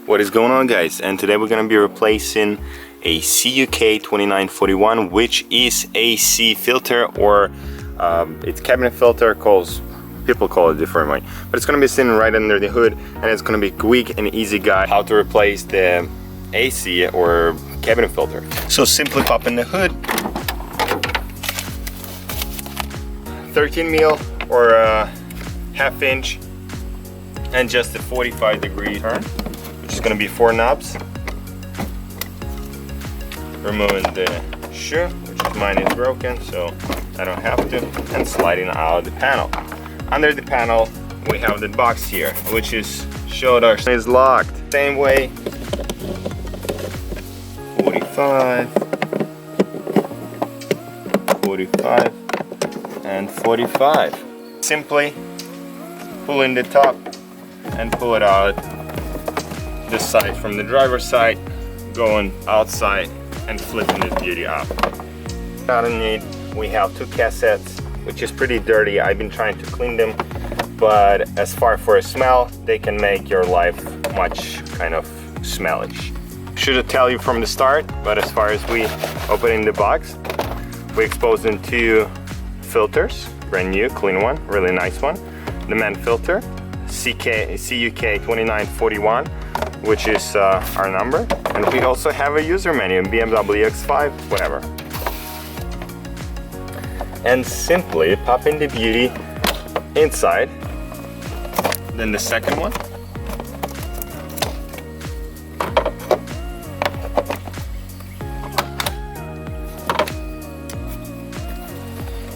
What is going on, guys? And today we're going to be replacing a CUK 2941, which is AC filter, or it's cabinet filter. People call it differently, but it's going to be sitting right under the hood, and it's going to be quick and easy guide how to replace the AC or cabinet filter. So simply pop in the hood, 13 mil or a ½ inch, and just a 45-degree turn, which is going to be 4 knobs. Removing the shoe, which mine is broken, so I don't have to, and sliding out the panel. Under the panel we have the box here, which is showed us is locked. Same way, 45, 45, and 45. Simply pull in the top and pull it out this side from the driver's side, going outside and flipping this beauty up. Underneath we have 2 cassettes, which is pretty dirty. I've been trying to clean them, but as far for a smell, they can make your life much kind of smellish. Should have tell you from the start, but as far as we opening the box, we exposed in 2 filters, brand new, clean one, really nice one. The main filter, CUK 2941, which is our number, and we also have a user manual, BMW X5, whatever. And simply pop in the beauty inside. Then the second one.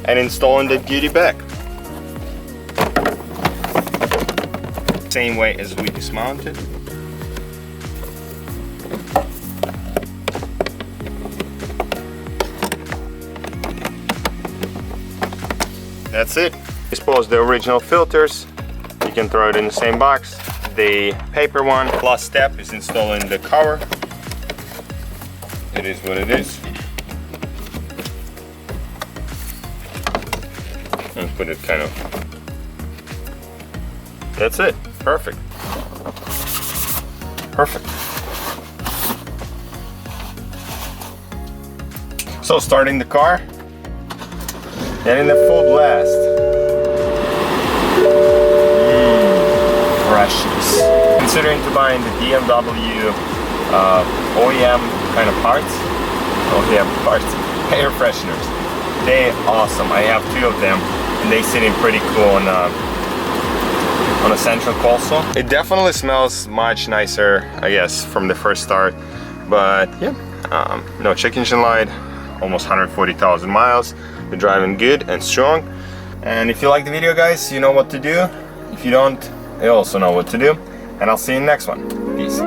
And installing the beauty back. Same way as we dismounted. That's it. Dispose the original filters. You can throw it in the same box. The paper one. Last step is installing the cover. It is what it is. And put it kind of. That's it. Perfect. Perfect. So starting the car. And in the full blast. Freshness. Considering to buying the BMW OEM kind of parts, air fresheners. They're awesome. I have 2 of them, and they sit in pretty cool on a central console. It definitely smells much nicer, I guess, from the first start. But yeah, no check engine light, almost 140,000 miles. We're driving good and strong. And if you like the video, guys, you know what to do. If you don't, you also know what to do. And I'll see you in the next one. Peace.